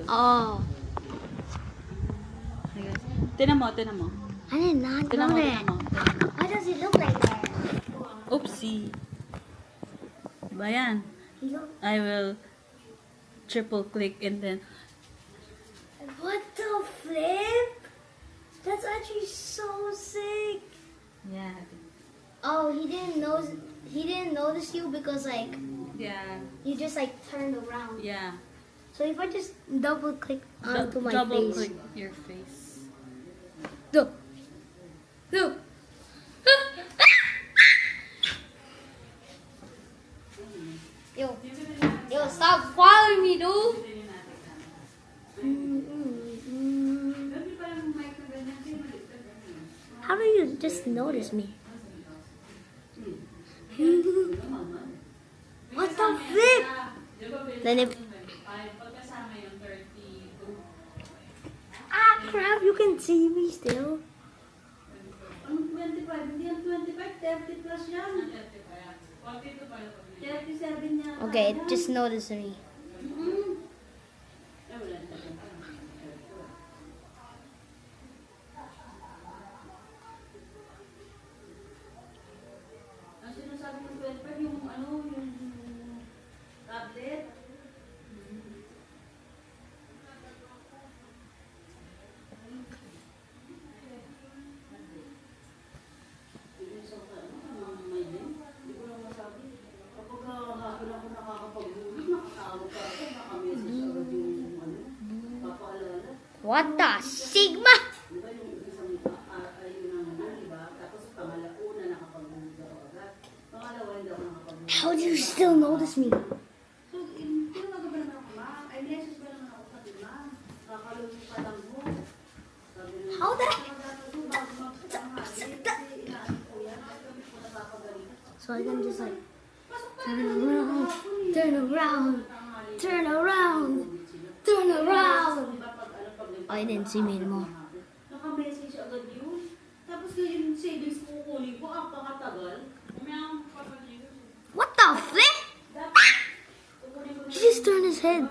Oh. Tinan mo, tinan mo. I did not Tinan know mo, that. tinan mo. Tinan mo. Why does it look like that? Oopsie. Diba yan? Look. I will triple click and then What the flip? That's actually so sick. yeah. Oh, he didn't notice you because like Yeah. you just like turned around. Yeah. So if I just double click onto my Double face. click your face. Look. Look. Yo, stop following me, dude. How do you just notice me? What the flip? Then if crap, you can see me still. Anong 25? Hindi yan 25, 30 plus yan. 37 yan. Okay, just notice me. Ang sinasabi ng 25, yung ano, yung tablet. What the Sigma? How do you still notice me? How that? So I can just like turn around, turn around, turn around, turn around. Oh, you didn't see me anymore. Naka-message agad yun. Tapos yung savings ko kukunin ko, ang pakatagal. What the flip? He just turned his head.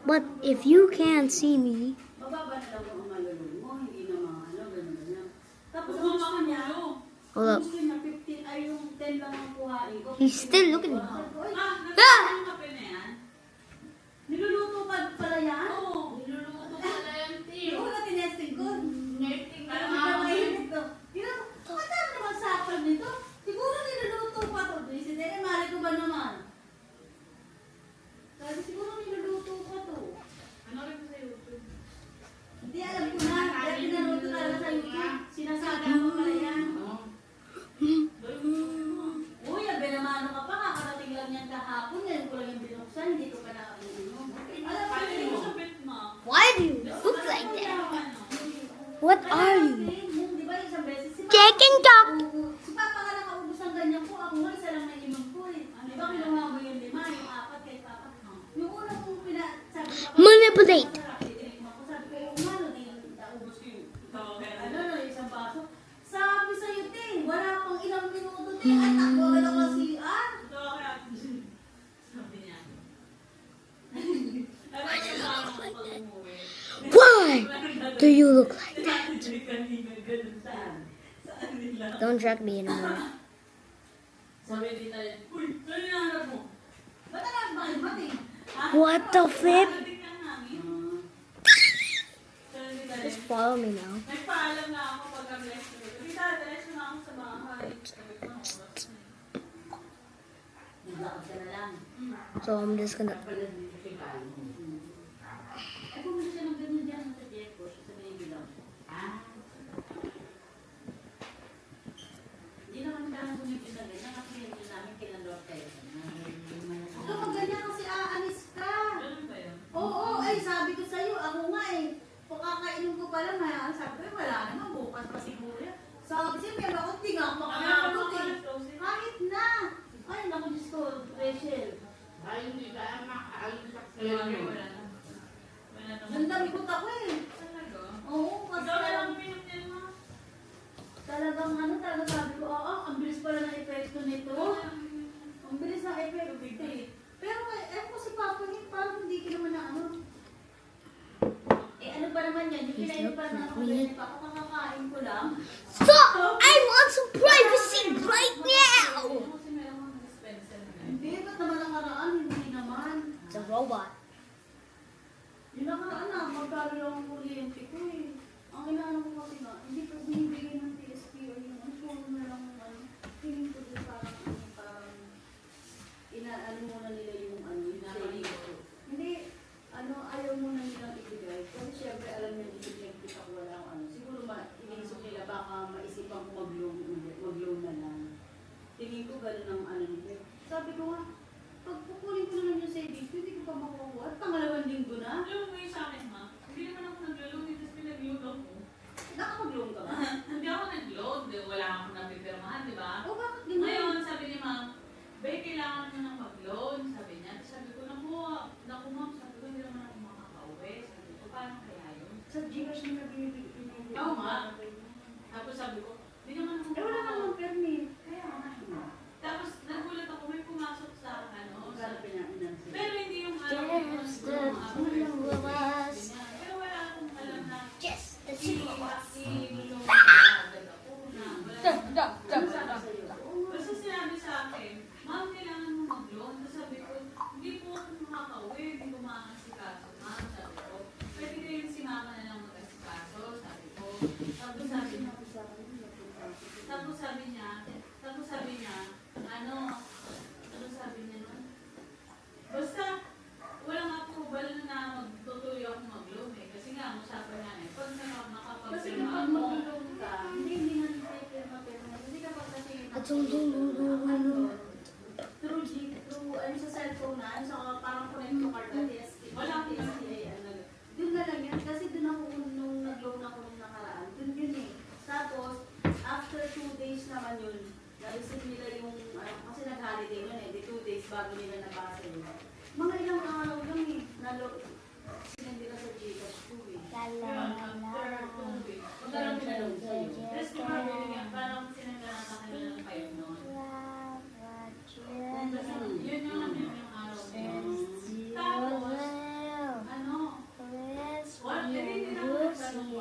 But if you can't see me, hold up. He's still looking at me. Ah! Niluluto pa pala yan? Oo. Niluluto pala yan, Tim. Yung una tinesting ko. Nerting na naman. Ang dami naman sakal nito. Siguro niluluto pa to. Si Tere, mali ko ba naman? Sabi siguro niluluto pa to. Ano rin ko sa YouTube? Hindi, alam ko na. Kaya pinaluto talaga sa YouTube. Sinasabi mo pala yan. Uy, abe naman ka pa. Kakarating lang yan kahapon. Ngayon ko lang yung binuksan. Hindi ko pa nakakainom. Why do you look like that? What are you? Checking top. Si Papa nga nakaubos ang ganyan ko. Ako nga isa lang nainom ko eh. Di ba kinuha mo yung 5, yung 4 kay Papa? Yung una kong sabi ko, Manipulate. sabi ko, yung ano, naubos ko yung ano, isang baso. Sabi sa'yo, te, wala pang ilang minuto, te. At ako, wala kasi, sabi niya. Why do you look like that? Don't drag me anymore. Sabi dito, uy, ano yung hanap mo? Ba't nakakabalimat eh? What the flip? Just follow me now. Nagpaalam na ako pagka-bless ko. Rita, diretso na ako sa bahay. Naglakad ka na lang. So I'm just gonna. Ay, pumunta siya ng ganyan dyan sa Jeko. Siya sa may bilaw. Hindi naman kailangan bumibig na ganyan kasi hindi namin kinalor kayo. Kapag ganyan kasi aalis ka. Ganun ba yun? Oo, ay sabi ko sa'yo, ako nga eh. Pakakainom ko pala nga. Sabi ko, wala naman, bukas pa siguro yan. Sabi siya, pero ako di nga makakapalot eh. Kahit na. Ay, naku, Diyos ko, Rachel. Ay, hindi ka makaalis sa kanya. Nandamikot ako eh. Talaga? Oo, kasi talagang ano, talaga sabi ko, ang bilis pala ng epekto nito. Ang bilis ng epekto eh. Pero ewan ko si Papa naman yan. Yung kinain pa na ako ganyan pa. Ako kakakain ko lang. Stop! I want some privacy right now! Kasi meron mga dispenser na. Hindi, ba't naman nakaraan? Hindi naman. It's a robot. Yung nakaraan na, magkano lang ang kuryente ko eh. Ang inaano ko kasi nga, hindi pa binibigay ng TSP o yung ano, puro na lang ano. Tingin ko din parang inaano muna nila yung ano, yung savings ko. Hindi, ano, ayaw muna nilang ibigay. Kasi syempre alam nyo, ibigay kita ko wala akong ano. Siguro inisip nila baka maisipan ko mag-loan na lang. Tingin ko gano'n ang ano nila. Sabi ko nga, pag pukunin ko naman yung savings, hindi ko pa makukuha. At pangalawang linggo na. Alam mo yung sa akin, ma? Hindi naman ako nag-loan, tapos pinag-loan ako. Nakapag-loan ka ba? Hindi ako nag-loan, wala akong napipirmahan, di ba? O bakit ganun? Ngayon, sabi ni ma'am, Bay, kailangan mo nang mag-loan, sabi niya. Tapos sabi ko, naku ma'am, sabi ko, hindi naman ako makaka-uwi. Sabi ko, paano kaya yun? Sa Gcash mo na binibigay. Oo nga. Tapos sabi ko, hindi naman ako Eh wala ka ng permit. Kaya nga. Tapos nagulat ako, may pumasok sa ano. Magkano pinansin? Pero hindi yung ano. Just the two of us. Pero wala akong alam na Just the two of us. Basta sinabi sa akin, ma'am, kailangan mo mag-loan. Tapos sabi ko, hindi po ako makaka-uwi, hindi ko makakasikaso, ma'am. Sabi ko, pwede kayo si mama na lang mag-asikaso, sabi ko. Tapos sabi niya, ano sabi niya nun? Basta, walang approval na magtutuloy ako mag-loan eh. Kasi nga, ang usapan nga eh, pag Kasi nakapag-firma kapag ako, mag-loan ka, hindi na tayo pirma-pirma. Kasi kapag kasi At yung through ano sa cellphone na, ano sa parang connect to card at Wala akong TSTA, ano. Doon na lang yan. Kasi doon ako nung nag-loan ako nung nakaraan. Doon yun eh. Tapos, after 2 days naman yun, na-receive nila yung, ano, kasi nag-holiday yun eh, di 2 days bago nila nabasa yun. Mga ilang araw lang eh, sinend nila sa Gcash ko eh. Magkano pinalong sa'yo? tapos kung mabibigyan, parang sinagana sa kanila ng 5 noon. Yun yung araw na yun. Tapos, ano, hindi na ako nagtanong ko.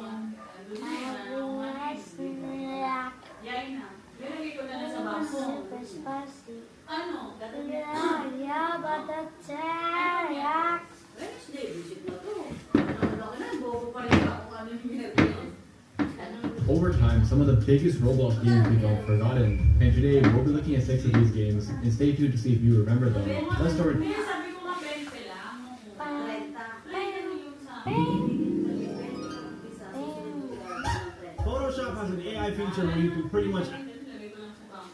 Doon na yun, yay na. Nilagay ko na lang sa baso. Ano? Wednesday, visit na to. Ano ka na, bobo pa rin ako kung ano yung ginagawa. Over time, some of the biggest Roblox games we have forgotten, and today we'll be looking at 6 of these games, and stay tuned to see if you remember them. Let's start. Hindi, sabi ko nga 20 lang. Renta. 20 yung sa Photoshop has an AI feature where you can pretty much nilagay ko lang sa bank.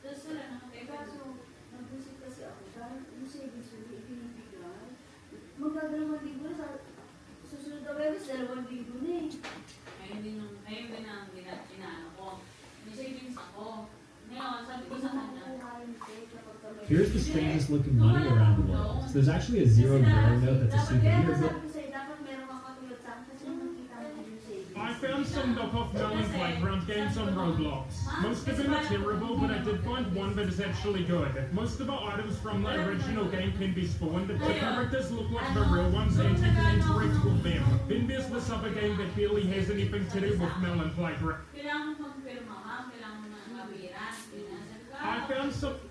Tapos wala na. Eh kaso, nag-visit kasi ako, parang yung savings ko, ibinibigay. Magdadalawang libo na sa susunod na Webes, 2 libo na eh. Ayun din ang inaano ko. May savings ako. Ngayon, sabi ko sa kanya, Here's the strangest looking money around the world. So there's actually a $0 note that's a souvenir book. sabi ko sa'yo, dapat meron kang katulad sa akin kasi nakita mo yung savings. I found some knockoff melon playground games on Roblox. Most of them are terrible, but I did find one that is actually good. Most of the items from the original game can be spawned. The characters look like the real ones and you can interact with them. Then there's this other game that barely has anything to do with melon playground. kailangan mo magpirma, ma'am. Kailangan mo na mabiran. Sabi ko, I found some...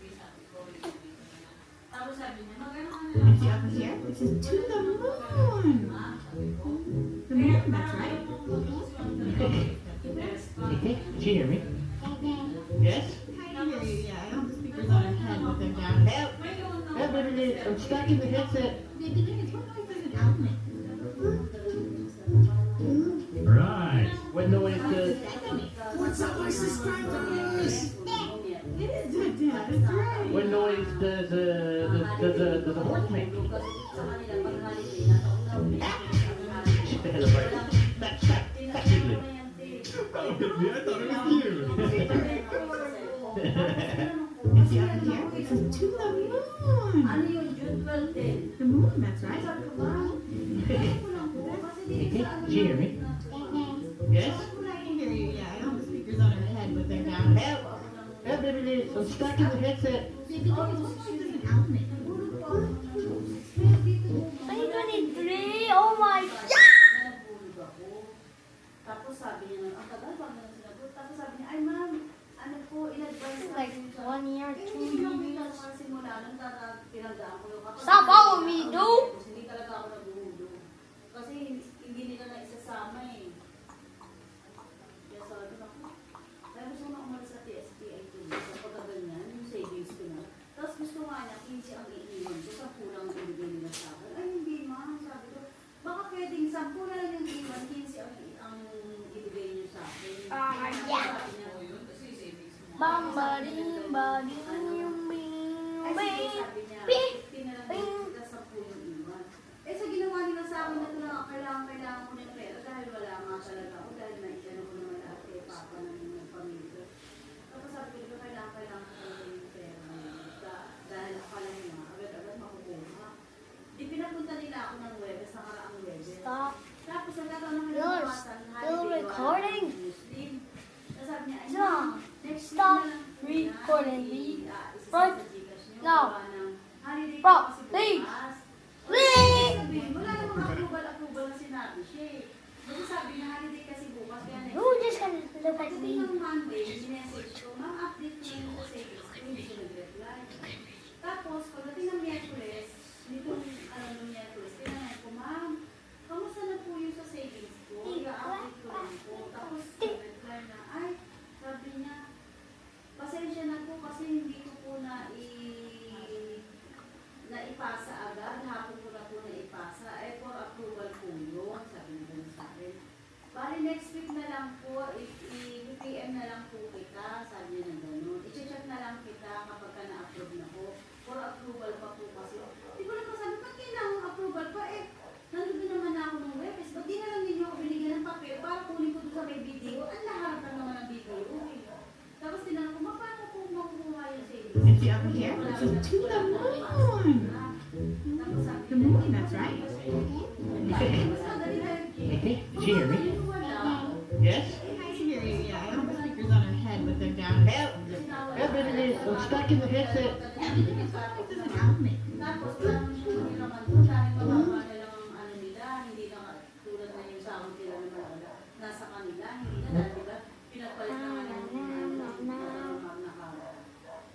tapos sabi niya, magano ka na lang. Up here, this is to the moon. The moon, that's right. Can you hear me? Yes? I hear you, yeah. I don't have the speakers on our head, but they're down. Help! Help, baby, I'm stuck in the headset. Baby, it's what noise does an element? Right. What noise does... What's up, my subscribers? It is good, Dad. That's right. What noise does a horse make? Shut the hell up, right? Stop, giggling. Oh, baby, I thought it was you. See up here, this is to the moon. Ano yung June 12 din? The moon, that's right. Can you hear me? Yes? I can hear you, yeah. I don't have the speakers on our head, but they're down. Help! Help, baby, I'm stuck in the headset. Baby, it's what noise does an element? 2023, oh my god! Stop following me, dude. Hindi talaga ako naguhulog. Kasi hindi nila na isasama eh. Kaya sabi ko, kaya gusto ko na umalis sa TSPI ko sa pagkaganyan, yung savings ko na. Tapos gusto nga niya, 15 ang iiwan ko, sa kulang ang ibigay nila sa akin. Ay, hindi ma, sabi ko, baka pwedeng 10 na lang yung iiwan, 15 ang ibigay niyo sa akin. Yeah. Sabi niya, Kasi savings mo. Bang, bading, bading, yung bing, ay, sige, bing. sabi niya, Bing. 15 na lang yung kita 10 yung iwan. Eh, sa ginawa nila sa akin na ito na kailangan ko ng pera dahil wala nga talaga ako, dahil naisyan ko naman lahat kay Papa ng pamilya. Tapos sabi ko, kailangan ko talaga yung pera na yun. Dahil akala nila, agad-agad makukuha. Di pinapunta nila ako ng Webes, nakaraang Webes. Stop. Tapos nagkataon naman ng You're kawasan, still recording? Muslim. Tapos sabi niya, ay, Stop. ma'am, next week Stop na lang po recording. isa Right sa Gcash niyo, now. gawa ng holiday Bro, po kasi please. bukas. Please. Sabihin, wala namang approval na sinabi siya eh. Kasi sabi niya, holiday kasi bukas, kaya next You just gonna look at Pagdating me. ng Monday, minessage ko, ma'am, update ko yung sa savings ko, hindi siya nag-reply. Tapos, pagdating ng Miyerkules, nitong, nung Miyerkules, tinanong ko, ma'am, kamusta na po yung sa savings ko? I-update ko lang po. Tapos, nag-reply na, ay, sabi niya, pasensya na po kasi hindi ko po naipasa agad, hapon ko na po naipasa, eh, for approval po yun, sabi niya ganun sa akin. Bali, next week na lang po, i-PM na lang po kita, sabi niya na gano'n. I-check na lang kita kapag ka na-approve na po. For approval pa po kasi. Hindi ko lang masabi, ba't kailangan approval pa? Eh, nandun naman ako ng webs. Ba't di na lang ninyo ako binigyan ng papel para kunin ko doon sa may video? Ang lahat na naman ng video. Eh. Tapos tinanong ko, paano po makukuha yung savings? And see up here? To the moon. Tapos sabi The moon, that's right. Tapos madali na yung Hey, did you hear me? wala. Yes? I hear you, yeah. I have the speakers on her head, but they're down. Help! Help, I'm stuck in the headset. It doesn't help me. Tapos wala naman siya maniraman doon dahil mababa na lang ang ano nila, hindi na tulad na yung sahod nila na malaga. Nasa kanila, hindi na dahil diba, pinagpalit naman yung nakaka.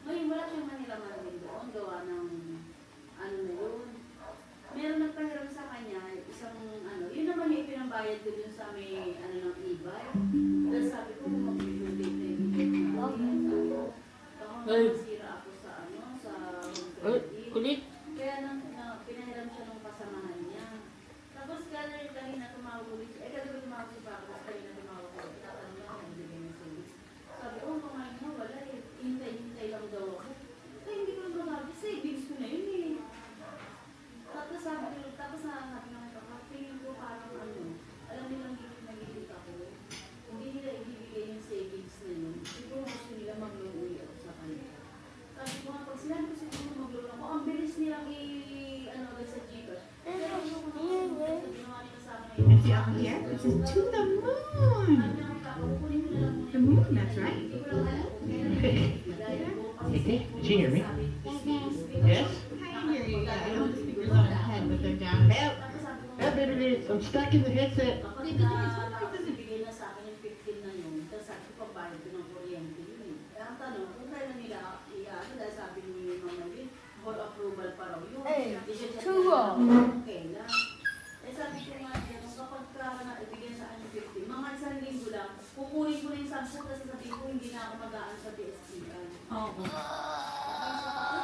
Ngayon wala siyang maniraman din doon, gawa ng ano na yun. Meron nagpahiram sa kanya, isang ano, yun naman yung pinambayad ko dun sa may ano ng e-bike. Dahil sabi ko, mag-date na yung e-bike na. Sabi ko, baka masira ako sa ano, sa home credit. Kulit. Kaya pinahiram siya ng kasamahan niya. Tapos kanina tumawag ulit, kagabi tumawag si Papa, tapos kanina tumawag ulit, tatanong lang, nagbigay ng service. Sabi ko, kumain na, wala eh, hintay lang daw ako. Ay, hindi ko lang masabi, savings ko na yun eh. Tapos sabi naman ako, tingin ko parang ano, alam nilang nagigit ako, hindi nila ibibigay yung savings na yun. Siguro gusto nila mag-loan ulit ako sa kanila. Sabi ko nga, pag sinabi ko siguro mag-loan ako, ang bilis nilang ano agad sa Gcash. Pero ano ko na ginawa nila sa akin. And see up here? This is to the moon. The moon, that's right. Hey, did you hear me? Yes? I hear you, yeah. I have the speakers on her head, but they're down. Help! Help, I'm stuck in the headset. Kapag nakabigay na sa akin yung 15 na yun, tapos sabi ko, pambayad ko ng kuryente yun eh. Kaya ang tanong, kung kailan nila i-ano, dahil sabi ni Mama Lynn, for approval pa raw yun. Eh, I-check true. na kung kailan. Eh sabi ko nga, kung kapag ka na ibigay sa akin yung 15, mga isang linggo lang, kukunin ko na yung 10, kasi sabihin ko, hindi na ako magaan sa PSPI. Oo.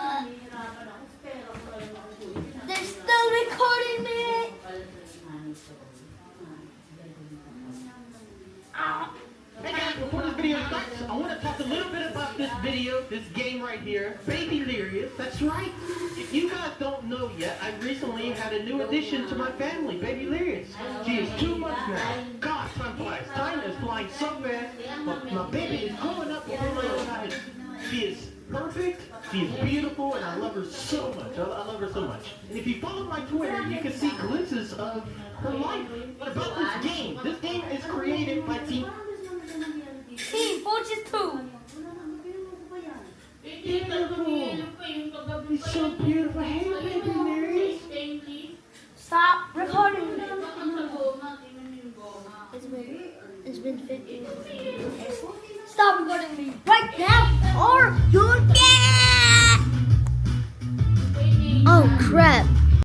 Nahihirapan ako, pero ko lang ako kunin. They're still recording me. Hey guys, before this video starts, I want to talk a little bit about this video, this game right here, Babylarious. That's right. If you guys don't know yet, I recently had a new addition to my family, Babylarious. She is 2 months now. God, time flies. Time is flying so fast. But my baby is growing up before my own eyes. She is perfect, she is beautiful, and I love her so much. I love her so much. And if you follow my Twitter, you can see glimpses of her life. But about this game is created by Team Team Fortress 2. Beautiful. He's so beautiful.